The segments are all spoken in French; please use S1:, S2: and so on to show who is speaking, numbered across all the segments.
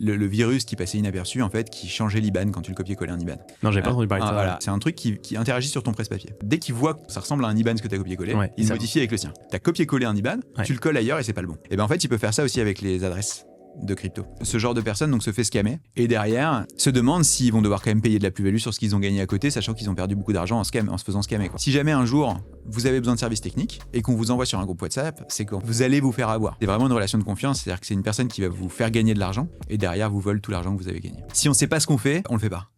S1: le virus qui passait inaperçu, en fait, qui changeait l'IBAN quand tu le copiais-collais un IBAN.
S2: Non, j'avais pas entendu parler de ça.
S1: Voilà. C'est un truc qui interagit sur ton presse-papier. Dès qu'il voit que ça ressemble à un IBAN ce que tu as copié-collé, il modifie avec le sien. Tu as copié-collé un IBAN, tu le colles ailleurs et c'est pas le bon. Et ben en fait, il peut faire ça aussi avec les adresses de crypto. Ce genre de personne donc se fait scammer et derrière se demande s'ils vont devoir quand même payer de la plus-value sur ce qu'ils ont gagné à côté, sachant qu'ils ont perdu beaucoup d'argent en se faisant scammer, quoi. Si jamais un jour vous avez besoin de services techniques et qu'on vous envoie sur un groupe WhatsApp, c'est quand vous allez vous faire avoir. C'est vraiment une relation de confiance, c'est-à-dire que c'est une personne qui va vous faire gagner de l'argent et derrière vous vole tout l'argent que vous avez gagné. Si on sait pas ce qu'on fait, on le fait pas.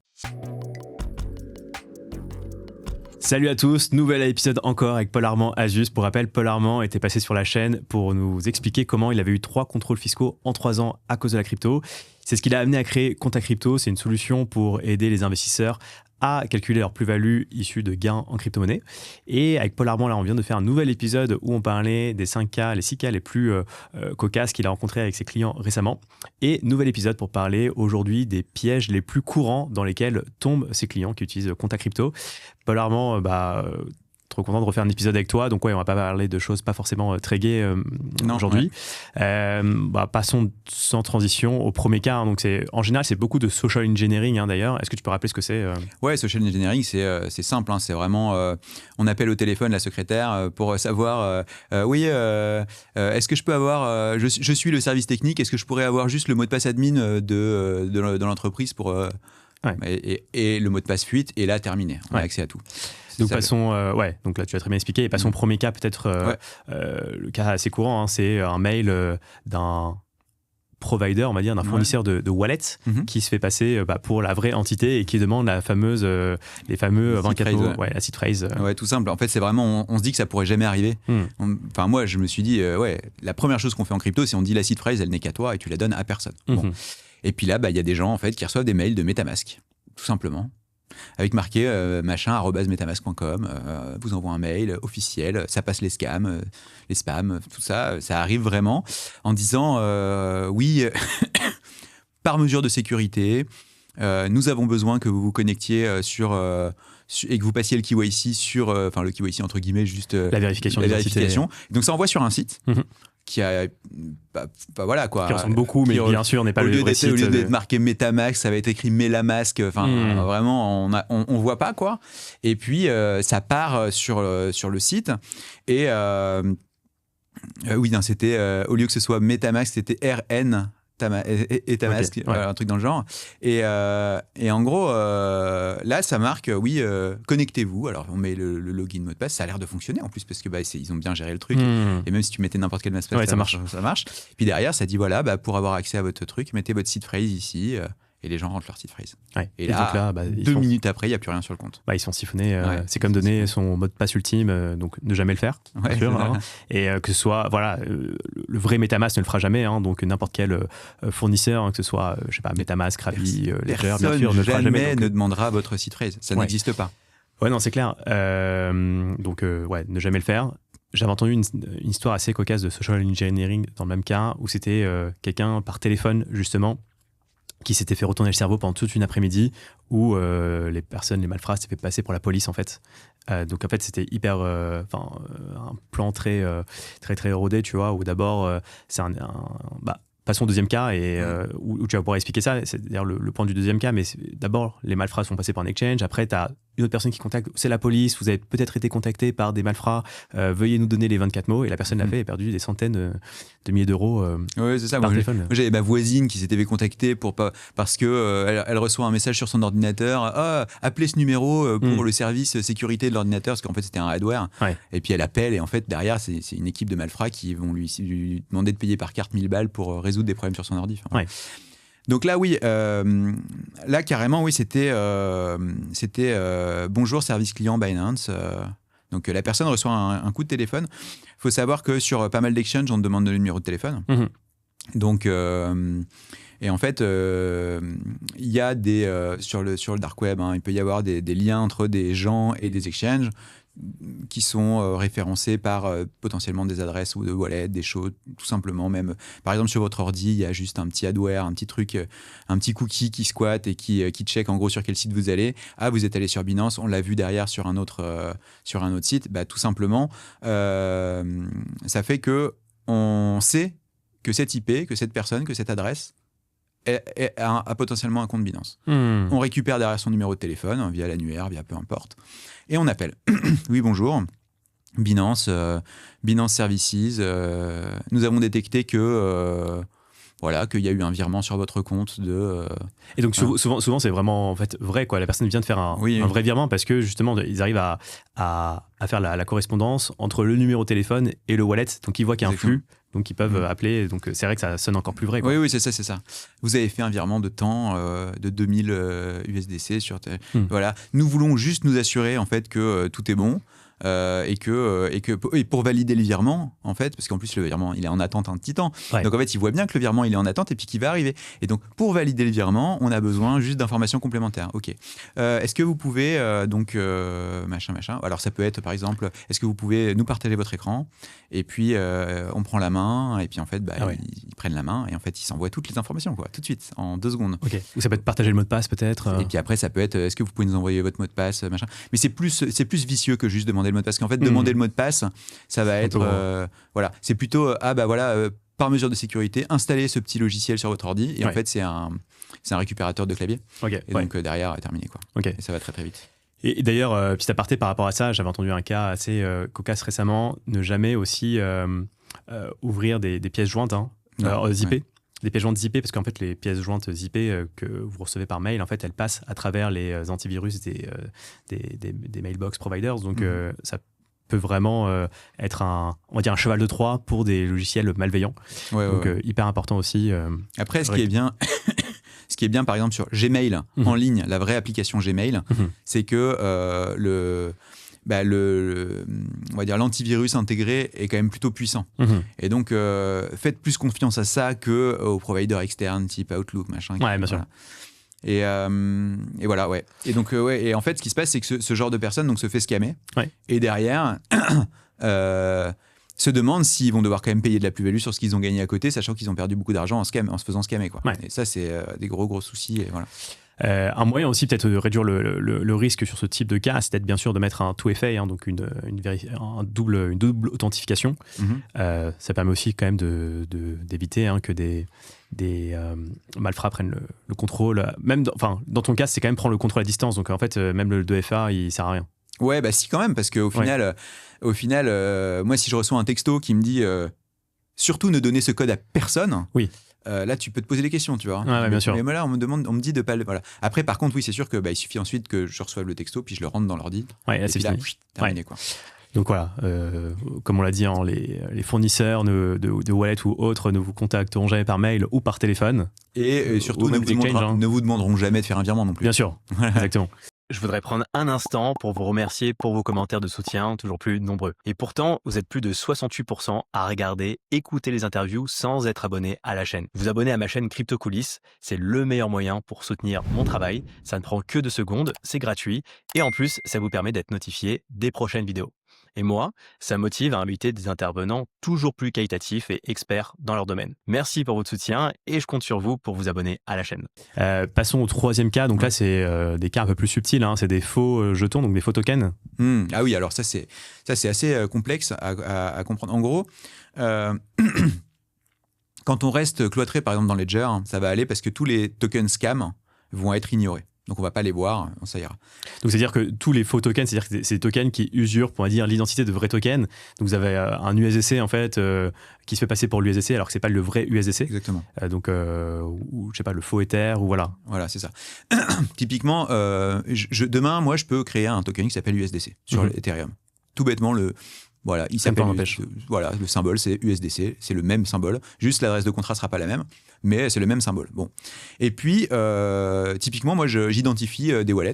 S2: Salut à tous, nouvel épisode encore avec Paul Armand Azus. Pour rappel, Paul Armand était passé sur la chaîne pour nous expliquer comment il avait eu 3 contrôles fiscaux en 3 ans à cause de la crypto. C'est ce qui l'a amené à créer Compta Crypto. C'est une solution pour aider les investisseurs à calculer leur plus-value issue de gains en crypto-monnaie. Et avec Paul Armand, là, on vient de faire un nouvel épisode où on parlait des 5 cas, les 6 cas les plus cocasses qu'il a rencontrés avec ses clients récemment. Et nouvel épisode pour parler aujourd'hui des pièges les plus courants dans lesquels tombent ses clients qui utilisent Compta Crypto. Paul Armand, trop content de refaire un épisode avec toi. Donc, on va pas parler de choses pas forcément très gaies aujourd'hui. Ouais. Passons sans transition au premier cas. Hein. Donc, en général, c'est beaucoup de social engineering, hein, d'ailleurs. Est-ce que tu peux rappeler ce que c'est
S1: Ouais, social engineering, c'est simple. Hein. C'est vraiment, on appelle au téléphone la secrétaire pour savoir, est-ce que je peux avoir, je suis le service technique, est-ce que je pourrais avoir juste le mot de passe admin de l'entreprise pour... et le mot de passe fuite, et là, terminé. On a accès à tout.
S2: Donc passons, donc là tu as très bien expliqué. Et passons au premier cas, peut-être le cas assez courant, hein, c'est un mail d'un provider, on va dire, d'un fournisseur de wallet qui se fait passer pour la vraie entité et qui demande les fameux 24 mots, la seed phrase.
S1: Ouais, tout simple. En fait, c'est vraiment, on se dit que ça pourrait jamais arriver. Enfin, moi, je me suis dit, la première chose qu'on fait en crypto, c'est on dit la seed phrase, elle n'est qu'à toi et tu la donnes à personne. Bon. Et puis là, y a des gens en fait qui reçoivent des mails de MetaMask, tout simplement. Avec marqué @metamask.com, vous envoie un mail officiel, ça passe les scams, les spams, tout ça, ça arrive vraiment en disant oui, par mesure de sécurité, nous avons besoin que vous vous connectiez et que vous passiez le KYC sur, le KYC entre guillemets, juste
S2: la vérification.
S1: Donc ça envoie sur un site. Qui a voilà quoi,
S2: qui ressemble beaucoup, mais bien sûr n'est pas le vrai site.
S1: Au lieu d'être marqué MetaMask, ça va être écrit Metamask. Enfin, vraiment, on voit pas quoi. Et puis ça part sur le site et c'était au lieu que ce soit MetaMask, c'était RN. Metamask, un truc dans le genre. Et en gros, là, ça marque, connectez-vous. Alors, on met le login, mot de passe. Ça a l'air de fonctionner en plus, parce que ils ont bien géré le truc. Et même si tu mettais n'importe quel mot de passe, ça marche. Puis derrière, ça dit, pour avoir accès à votre truc, mettez votre seed phrase ici. Et les gens rentrent leur seed phrase. Ouais. Et là, 2 minutes après, il n'y a plus rien sur le compte.
S2: Ils sont siphonnés. C'est comme donner son mot de passe ultime, donc ne jamais le faire, bien sûr. Hein. Et que ce soit, le vrai MetaMask ne le fera jamais. Hein, donc n'importe quel fournisseur, que ce soit, MetaMask, Krabi, Ledger, bien sûr, ne le fera jamais.
S1: Ne demandera votre seed phrase. Ça n'existe pas.
S2: Ouais, non, c'est clair. Donc, ne jamais le faire. J'avais entendu une histoire assez cocasse de social engineering dans le même cas, où c'était quelqu'un par téléphone, justement, qui s'était fait retourner le cerveau pendant toute une après-midi où les malfrats s'étaient fait passer pour la police en fait. Donc en fait c'était hyper un plan très très très rodé, tu vois, où d'abord c'est passons au deuxième cas et où tu vas pouvoir expliquer ça, c'est-à-dire le point du deuxième cas, mais d'abord les malfrats sont passés par un exchange, après tu as une autre personne qui contacte, c'est la police, vous avez peut-être été contacté par des malfrats, veuillez nous donner les 24 mots, et la personne l'a fait et a perdu des centaines de milliers d'euros
S1: c'est ça.
S2: par téléphone.
S1: Moi, j'avais ma voisine qui s'était fait contacter parce que elle reçoit un message sur son ordinateur, appelez ce numéro pour le service sécurité de l'ordinateur, parce qu'en fait c'était un hardware, et puis elle appelle, et en fait derrière c'est une équipe de malfrats qui vont lui demander de payer par carte 1000 balles pour résoudre des problèmes sur son ordi. Donc là, là carrément, c'était bonjour service client Binance. Donc la personne reçoit un coup de téléphone. Il faut savoir que sur pas mal d'exchanges, on te demande le numéro de téléphone. Donc et en fait, il y a sur le dark web, il peut y avoir des liens entre des gens et des exchanges qui sont référencés par potentiellement des adresses ou de wallets, des choses, tout simplement. Même, par exemple, sur votre ordi, il y a juste un petit adware, un petit truc, un petit cookie qui squatte et qui check en gros sur quel site vous allez. Ah, vous êtes allé sur Binance, on l'a vu derrière sur un autre site. Tout simplement, ça fait que on sait que cette IP, que cette personne, que cette adresse a potentiellement un compte Binance. On récupère derrière son numéro de téléphone, via l'annuaire, via peu importe, et on appelle. Oui, bonjour, Binance, Binance Services, nous avons détecté que... Voilà, qu'il y a eu un virement sur votre compte de...
S2: Et donc souvent c'est vraiment en fait vrai, quoi. La personne vient de faire un vrai virement parce que justement ils arrivent à faire la correspondance entre le numéro de téléphone et le wallet, donc ils voient qu'il y a un flux, donc ils peuvent appeler, donc c'est vrai que ça sonne encore plus vrai, quoi.
S1: Oui, c'est ça. Vous avez fait un virement de temps de 2000 USDC sur... Voilà, nous voulons juste nous assurer en fait que tout est bon. Et pour valider le virement, en fait, parce qu'en plus le virement il est en attente un petit temps, donc en fait il voit bien que le virement il est en attente et puis qu'il va arriver. Et donc pour valider le virement, on a besoin juste d'informations complémentaires. Ok. Est-ce que vous pouvez machin. Alors ça peut être par exemple, est-ce que vous pouvez nous partager votre écran, et puis on prend la main et puis en fait ils prennent la main et en fait ils s'envoient toutes les informations, quoi, tout de suite en 2 secondes.
S2: Ok. Ou ça peut être partager le mot de passe peut-être.
S1: Et puis après ça peut être est-ce que vous pouvez nous envoyer votre mot de passe, machin. Mais c'est plus vicieux que juste demander le mot de passe, parce qu'en fait demander le mot de passe ça va être voilà, c'est plutôt par mesure de sécurité installer ce petit logiciel sur votre ordi et en fait c'est un récupérateur de clavier, et donc derrière terminé, quoi. Et ça va très très vite.
S2: Et d'ailleurs, petit aparté par rapport à ça, j'avais entendu un cas assez cocasse récemment, ne jamais aussi ouvrir des pièces jointes zippées. Des pièces jointes zippées, parce qu'en fait les pièces jointes zippées que vous recevez par mail, en fait elles passent à travers les antivirus des mailbox providers, donc ça peut vraiment être on va dire un cheval de Troie pour des logiciels malveillants. Donc hyper important aussi.
S1: Après ce qui est bien par exemple sur Gmail en ligne, la vraie application Gmail, c'est que on va dire l'antivirus intégré est quand même plutôt puissant. Et donc faites plus confiance à ça que aux providers externes type Outlook, machin.
S2: Bien sûr.
S1: Et voilà, Et donc et en fait ce qui se passe c'est que ce genre de personnes donc se fait scammer, et derrière se demandent s'ils vont devoir quand même payer de la plus-value sur ce qu'ils ont gagné à côté, sachant qu'ils ont perdu beaucoup d'argent en se faisant scammer, quoi. Et ça c'est des gros soucis, et voilà.
S2: Un moyen aussi peut-être de réduire le risque sur ce type de cas, c'est peut-être bien sûr de mettre un 2FA, donc une double authentification. Ça permet aussi quand même d'éviter que des malfrats prennent le contrôle. Même dans ton cas, c'est quand même prendre le contrôle à distance, donc en fait même le 2FA il sert à rien.
S1: Si, quand même, parce qu'au final, moi si je reçois un texto qui me dit surtout ne donnez ce code à personne. Là, tu peux te poser des questions, tu vois.
S2: Bien sûr.
S1: Mais là, on me dit de pas le. Voilà. Après, par contre, oui, c'est sûr que il suffit ensuite que je reçoive le texto, puis je le rentre dans l'ordi.
S2: Là, c'est fini.
S1: Terminé, quoi.
S2: Donc voilà, comme on l'a dit, les fournisseurs de wallet ou autres ne vous contacteront jamais par mail ou par téléphone.
S1: Et surtout, ne vous demanderont jamais de faire un virement non plus.
S2: Bien sûr, exactement. Je voudrais prendre un instant pour vous remercier pour vos commentaires de soutien, toujours plus nombreux. Et pourtant, vous êtes plus de 68% à regarder, écouter les interviews sans être abonné à la chaîne. Vous abonner à ma chaîne Crypto Coulisses, c'est le meilleur moyen pour soutenir mon travail. Ça ne prend que 2 secondes, c'est gratuit. Et en plus, ça vous permet d'être notifié des prochaines vidéos. Et moi, ça motive à inviter des intervenants toujours plus qualitatifs et experts dans leur domaine. Merci pour votre soutien et je compte sur vous pour vous abonner à la chaîne. Passons au 3e cas. Donc là, c'est des cas un peu plus subtils. C'est des faux jetons, donc des faux tokens.
S1: Ah oui, alors ça c'est assez complexe à comprendre. En gros, quand on reste cloîtré par exemple dans Ledger, ça va aller parce que tous les tokens scam vont être ignorés. Donc on va pas les voir, ça ira.
S2: Donc c'est-à-dire que tous les faux tokens, c'est-à-dire que c'est des tokens qui usurpent, on va dire, l'identité de vrais tokens. Donc vous avez un USDC en fait qui se fait passer pour l'USDC alors que c'est pas le vrai USDC.
S1: Exactement.
S2: Donc ou je sais pas, le faux Ether ou voilà.
S1: Voilà, c'est ça. Typiquement, demain, moi, je peux créer un token qui s'appelle USDC sur Ethereum. Tout bêtement, il s'appelle. Voilà, le symbole c'est USDC, c'est le même symbole. Juste l'adresse de contrat sera pas la même, mais c'est le même symbole. Bon. Et puis typiquement, moi j'identifie des wallets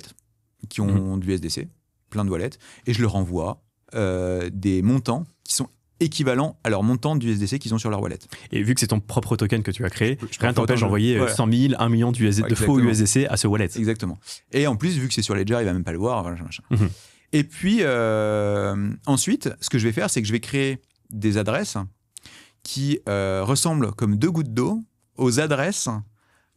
S1: qui ont du USDC, plein de wallets, et je leur envoie des montants qui sont équivalents à leur montant d'USDC qu'ils ont sur leur wallet.
S2: Et vu que c'est ton propre token que tu as créé, rien ne t'empêche d'envoyer 100 000, 1 million de faux USDC à ce wallet.
S1: Exactement. Et en plus, vu que c'est sur Ledger, il va même pas le voir. Machin. Et puis, ensuite, ce que je vais faire, c'est que je vais créer des adresses qui ressemblent comme 2 gouttes d'eau aux adresses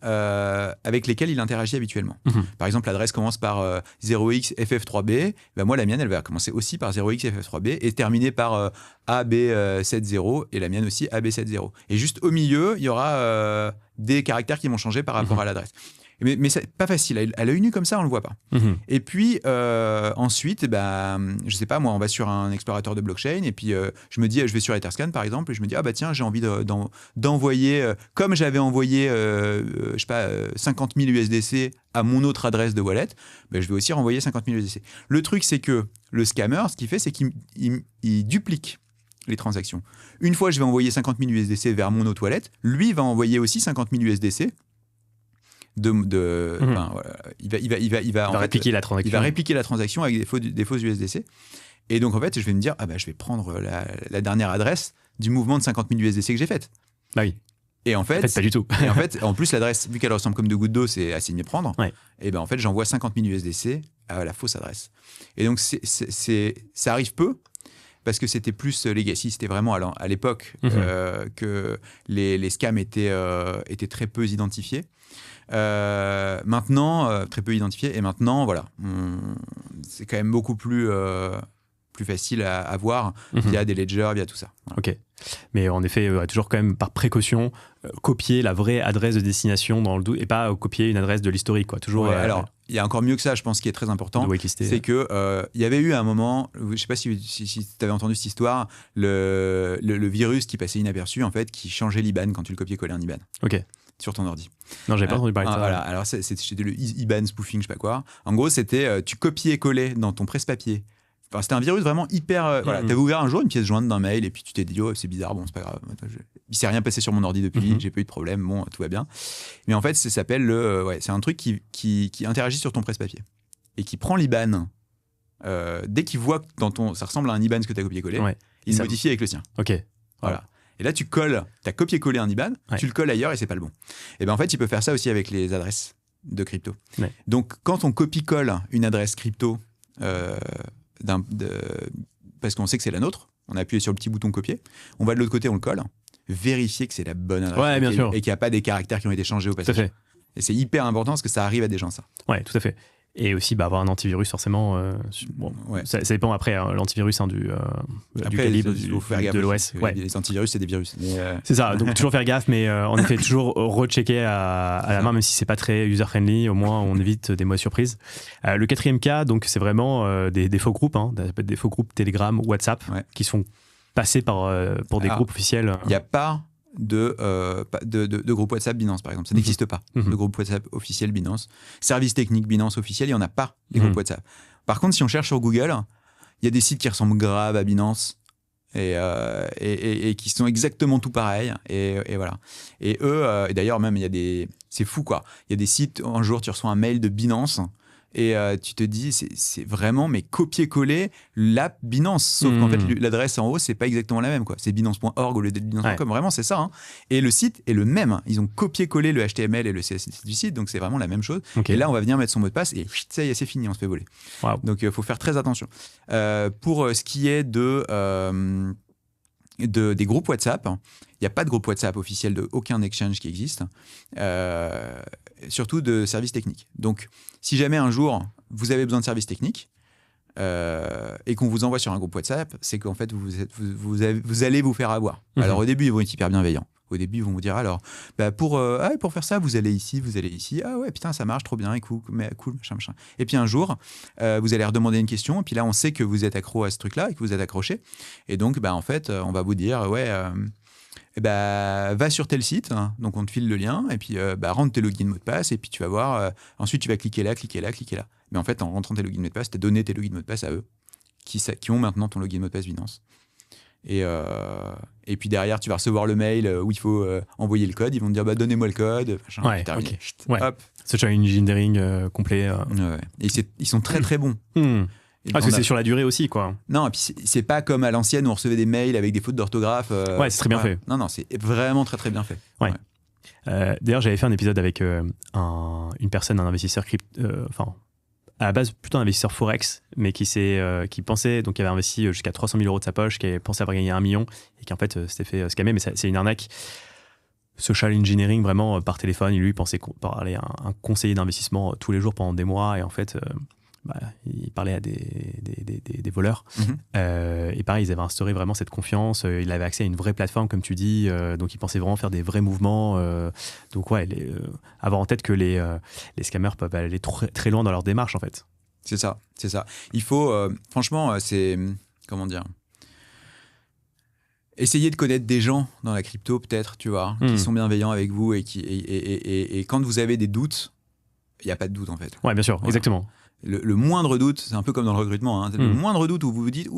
S1: avec lesquels il interagit habituellement. Par exemple, l'adresse commence par 0xFF3B. Ben moi, la mienne, elle va commencer aussi par 0xFF3B et terminer par AB70 et la mienne aussi AB70. Et juste au milieu, il y aura des caractères qui vont changer par rapport à l'adresse. Mais c'est pas facile. À l'œil nu comme ça, on le voit pas. Et puis ensuite, je sais pas, moi, on va sur un explorateur de blockchain et puis je me dis, je vais sur Etherscan par exemple et je me dis, ah bah tiens, j'ai envie d'envoyer, comme j'avais envoyé, je sais pas, 50 000 USDC à mon autre adresse de wallet, je vais aussi renvoyer 50 000 USDC. Le truc, c'est que le scammer, ce qu'il fait, c'est qu'il duplique les transactions. Une fois, je vais envoyer 50 000 USDC vers mon autre wallet, lui va envoyer aussi 50 000 USDC. Il va
S2: répliquer la transaction.
S1: Il va répliquer la transaction avec des fausses USDC. Et donc, en fait, je vais me dire, je vais prendre la dernière adresse du mouvement de 50 000 USDC que j'ai faite.
S2: Bah oui.
S1: Et en fait,
S2: pas du tout.
S1: Et en fait, en plus, l'adresse, vu qu'elle ressemble comme deux gouttes d'eau, c'est assez de m'y prendre.
S2: Ouais.
S1: Et en fait, j'envoie 50 000 USDC à la fausse adresse. Et donc, ça arrive peu. Parce que c'était plus legacy, c'était vraiment à l'époque que les scams étaient très peu identifiés. Maintenant, très peu identifiés. Et maintenant, voilà, c'est quand même beaucoup plus facile à voir via des ledgers, via tout ça. Voilà.
S2: Ok. Mais en effet, toujours quand même par précaution, copier la vraie adresse de destination dans le doute et pas copier une adresse de l'historique, quoi. Toujours.
S1: Alors, il y a encore mieux que ça, je pense, qui est très important. C'est que il y avait eu à un moment, je sais pas si tu avais entendu cette histoire, le virus qui passait inaperçu, en fait, qui changeait l'IBAN quand tu le copiais-collais un IBAN.
S2: Ok.
S1: Sur ton ordi.
S2: Non, j'avais pas entendu parler de ça.
S1: Voilà. Alors, c'était le IBAN spoofing, je sais pas quoi. En gros, c'était tu copiais-collais dans ton presse-papier. Enfin, c'était un virus vraiment hyper. Voilà, t'avais ouvert un jour une pièce jointe d'un mail et puis tu t'es dit, oh, c'est bizarre, bon, c'est pas grave. Il s'est rien passé sur mon ordi depuis, j'ai pas eu de problème, bon, tout va bien. Mais en fait, ça s'appelle c'est un truc qui interagit sur ton presse-papier et qui prend l'IBAN. Dès qu'il voit que ça ressemble à un IBAN que t'as copié-collé, il se modifie avec le sien.
S2: Ok.
S1: Voilà. Et là, t'as copié-collé un IBAN, tu le colles ailleurs et c'est pas le bon. Et en fait, il peut faire ça aussi avec les adresses de crypto. Ouais. Donc, quand on copie-colle une adresse crypto, parce qu'on sait que c'est la nôtre, on a appuyé sur le petit bouton copier, on va de l'autre côté, on le colle, vérifier que c'est la bonne adresse et qu'il n'y a pas des caractères qui ont été changés au passage.
S2: Tout à fait.
S1: Et c'est hyper important parce que ça arrive à des gens, ça.
S2: Ouais, tout à fait. Et aussi avoir un antivirus, forcément. Ça dépend après, l'antivirus du calibre de l'OS.
S1: Ouais. Les antivirus, c'est des virus.
S2: C'est ça, donc toujours faire gaffe, mais en effet, toujours rechecker à la main, même si c'est pas très user-friendly, au moins on évite des mauvaises surprises. Le quatrième cas, donc, c'est vraiment des faux groupes, des faux groupes Telegram, WhatsApp, qui sont passés pour des groupes officiels.
S1: Il n'y a pas de groupe WhatsApp Binance, par exemple. Ça n'existe pas, de groupe WhatsApp officiel Binance. Service technique Binance officiel, il n'y en a pas, les groupes WhatsApp. Par contre, si on cherche sur Google, il y a des sites qui ressemblent grave à Binance et qui sont exactement tout pareils. Et voilà. Et eux, et d'ailleurs, même, c'est fou, quoi. Il y a des sites, un jour, tu reçois un mail de Binance et tu te dis, c'est vraiment, mais copier-coller l'app Binance. Sauf qu'en fait, l'adresse en haut, c'est pas exactement la même, quoi. C'est binance.org au lieu d'être binance.com. Vraiment, c'est ça. Et le site est le même. Ils ont copié-collé le HTML et le CSS du site, donc c'est vraiment la même chose. Okay. Et là, on va venir mettre son mot de passe et ça y est, c'est fini, on se fait voler. Wow. Donc, il faut faire très attention. Pour ce qui est des groupes WhatsApp, il n'y a pas de groupe WhatsApp officiel de aucun exchange qui existe, surtout de services techniques. Donc, si jamais un jour vous avez besoin de services techniques et qu'on vous envoie sur un groupe WhatsApp, c'est qu'en fait vous allez vous faire avoir. Alors au début, ils vont être hyper bienveillants. Au début, ils vont vous dire alors, pour faire ça, vous allez ici. Ah ouais, putain, ça marche trop bien, et cool, machin. Et puis un jour, vous allez redemander une question, et puis là, on sait que vous êtes accro à ce truc-là et que vous êtes accroché. Et donc, en fait, on va vous dire, va sur tel site, donc on te file le lien, et puis rentre tes logins, mots de passe, et puis tu vas voir, ensuite tu vas cliquer là. Mais en fait, en rentrant tes logins, mots de passe, tu as donné tes logins, mots de passe à eux, qui ont maintenant ton login, mot de passe Binance. Et puis derrière, tu vas recevoir le mail où il faut envoyer le code. Ils vont te dire donnez-moi le code.
S2: Machin, terminé. Hop. C'est un engineering complet.
S1: Et ils sont très très bons.
S2: Parce que c'est sur la durée aussi, quoi.
S1: Non, et puis c'est pas comme à l'ancienne où on recevait des mails avec des fautes d'orthographe.
S2: C'est très bien fait.
S1: Non, c'est vraiment très très bien fait.
S2: Ouais. D'ailleurs, j'avais fait un épisode avec une personne, un investisseur à la base plutôt un investisseur Forex, mais qui pensait, donc qui avait investi jusqu'à 300 000 euros de sa poche, qui avait pensé avoir gagné 1 million, et qui en fait s'était fait scammer, mais c'est une arnaque. social engineering vraiment par téléphone. Il pensait parler à un conseiller d'investissement tous les jours pendant des mois et en fait il parlait à des voleurs. Et pareil, ils avaient instauré vraiment cette confiance. Il avait accès à une vraie plateforme, comme tu dis. Donc, il pensait vraiment faire des vrais mouvements. Donc, avoir en tête que les scammers peuvent aller très loin dans leur démarche, en fait.
S1: C'est ça. Il faut, franchement, comment dire, essayer de connaître des gens dans la crypto, peut-être, tu vois, qui sont bienveillants avec vous et quand vous avez des doutes, il n'y a pas de doute, en fait.
S2: Ouais, bien sûr, exactement.
S1: Le moindre doute, c'est un peu comme dans le recrutement, le moindre doute où vous vous dites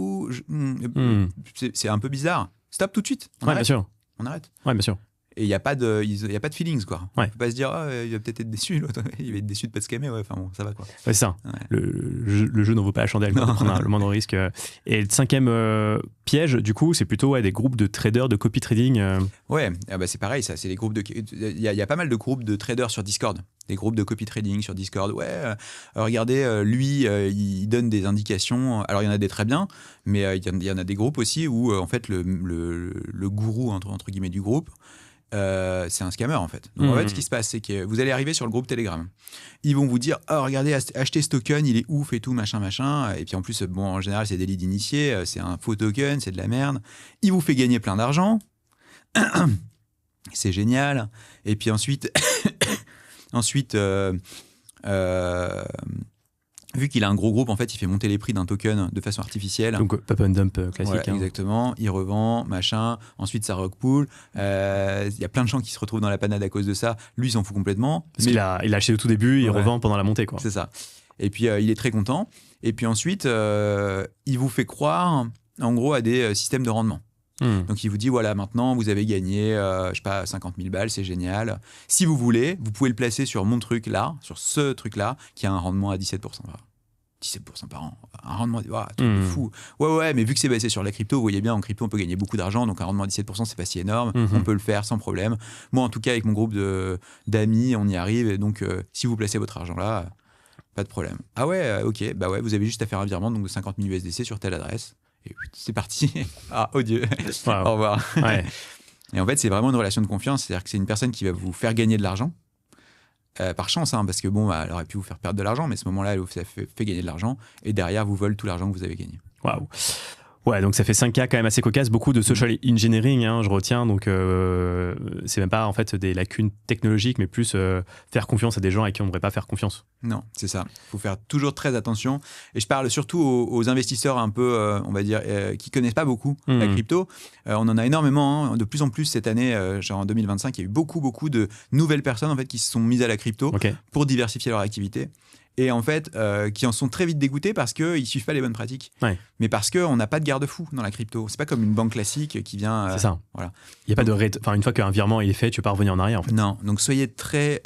S1: c'est un peu bizarre, stop tout de suite. On arrête.
S2: Bien sûr.
S1: On arrête.
S2: Ouais, bien sûr.
S1: Et il n'y a pas de feelings, quoi.
S2: Ouais.
S1: On ne peut pas se dire il va peut-être être déçu, l'autre. Il va être déçu de ne pas te scammer, enfin bon, ça va, quoi.
S2: Ouais, c'est ça. Ouais. Le jeu n'en vaut pas la chandelle, quoi, de prendre le moindre risque. Et le 5e piège, du coup, c'est plutôt des groupes de traders, de copy trading.
S1: Ouais, c'est pareil, ça. C'est les groupes il y a pas mal de groupes de traders sur Discord. Des groupes de copy trading sur Discord. Regardez, lui, il donne des indications. Alors, il y en a des très bien, mais il y en a des groupes aussi où, en fait, le gourou, entre guillemets, du groupe, c'est un scammer, en fait. Donc, en fait, ce qui se passe, c'est que vous allez arriver sur le groupe Telegram. Ils vont vous dire, regardez, achetez ce token, il est ouf et tout, machin. Et puis, en plus, en général, c'est des leads initiés, c'est un faux token, c'est de la merde. Il vous fait gagner plein d'argent. C'est génial. Et puis ensuite... vu qu'il a un gros groupe, en fait, il fait monter les prix d'un token de façon artificielle.
S2: Donc, pump and dump classique.
S1: Voilà, exactement. Il revend, machin. Ensuite, ça rug pull. Il y a plein de gens qui se retrouvent dans la panade à cause de ça. Lui, il s'en fout complètement.
S2: Parce qu'il a acheté au tout début, il revend pendant la montée, quoi.
S1: C'est ça. Et puis, il est très content. Et puis ensuite, il vous fait croire, en gros, à des systèmes de rendement. Donc il vous dit voilà, maintenant vous avez gagné je sais pas 50 000 balles, c'est génial. Si vous voulez, vous pouvez le placer sur mon truc là, sur ce truc là qui a un rendement à 17%. 17% par an, un rendement truc de fou. Ouais, mais vu que c'est basé sur la crypto, vous voyez bien, en crypto on peut gagner beaucoup d'argent, donc un rendement à 17% c'est pas si énorme, on peut le faire sans problème. Moi en tout cas avec mon groupe d'amis on y arrive, et donc si vous placez votre argent là, pas de problème. Ah ouais, ok, vous avez juste à faire un virement donc de 50 000 USDC sur telle adresse. Et c'est parti. Dieu. Wow. Au revoir.
S2: Ouais.
S1: Et en fait, c'est vraiment une relation de confiance. C'est-à-dire que c'est une personne qui va vous faire gagner de l'argent. Par chance, parce que elle aurait pu vous faire perdre de l'argent, mais à ce moment-là, elle vous fait gagner de l'argent. Et derrière, vous vole tout l'argent que vous avez gagné.
S2: Waouh. Ouais, donc ça fait 5 cas quand même assez cocasses, beaucoup de social engineering, je retiens, donc c'est même pas en fait des lacunes technologiques, mais plus faire confiance à des gens à qui on ne devrait pas faire confiance.
S1: Non, c'est ça. Il faut faire toujours très attention. Et je parle surtout aux investisseurs un peu, on va dire, qui connaissent pas beaucoup la crypto. On en a énormément, de plus en plus cette année, genre en 2025, il y a eu beaucoup de nouvelles personnes en fait qui se sont mises à la crypto pour diversifier leur activité. Et en fait, qui en sont très vite dégoûtés parce qu'ils ne suivent pas les bonnes pratiques. Ouais. Mais parce qu'on n'a pas de garde-fou dans la crypto. C'est pas comme une banque classique qui vient...
S2: c'est ça.
S1: Voilà.
S2: Il n'y a pas de... une fois qu'un virement il est fait, tu ne peux pas revenir en arrière. En fait.
S1: Non, donc soyez très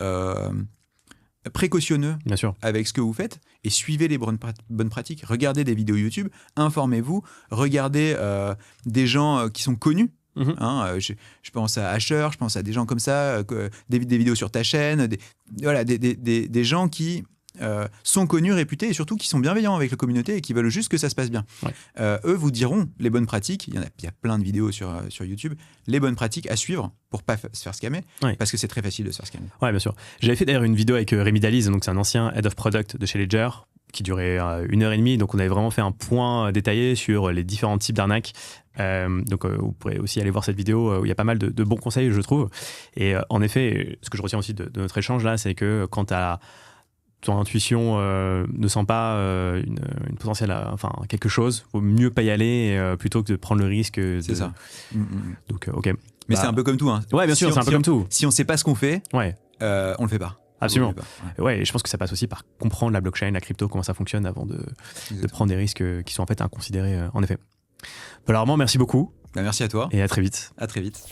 S1: précautionneux
S2: Bien sûr.
S1: avec ce que vous faites et suivez les bonnes pratiques. Regardez des vidéos YouTube, informez-vous, regardez des gens qui sont connus. Je pense à Asher, je pense à des gens comme ça, des vidéos sur ta chaîne, des gens qui... sont connus, réputés et surtout qui sont bienveillants avec la communauté et qui veulent juste que ça se passe bien. Ouais. Eux vous diront les bonnes pratiques, il y a plein de vidéos sur YouTube, les bonnes pratiques à suivre pour pas se faire scammer, parce que c'est très facile de se faire scammer.
S2: Ouais, bien sûr. J'avais fait d'ailleurs une vidéo avec Rémi Daliz, donc c'est un ancien Head of Product de chez Ledger, qui durait 1h30, donc on avait vraiment fait un point détaillé sur les différents types d'arnaques. Donc vous pourrez aussi aller voir cette vidéo où il y a pas mal de bons conseils, je trouve. Et en effet, ce que je retiens aussi de notre échange là, c'est que quand tu as ton intuition ne sent pas une potentielle, quelque chose, il vaut mieux pas y aller plutôt que de prendre le risque.
S1: C'est ça.
S2: Donc, ok.
S1: Mais c'est un peu comme tout.
S2: Ouais, bien sûr, c'est un peu comme tout.
S1: Si on ne sait pas ce qu'on fait, on le fait pas.
S2: Absolument. Ouais, et je pense que ça passe aussi par comprendre la blockchain, la crypto, comment ça fonctionne avant de prendre des risques qui sont en fait inconsidérés, en effet. Paul Armand, merci beaucoup.
S1: Merci à toi.
S2: Et à très vite.
S1: À très vite.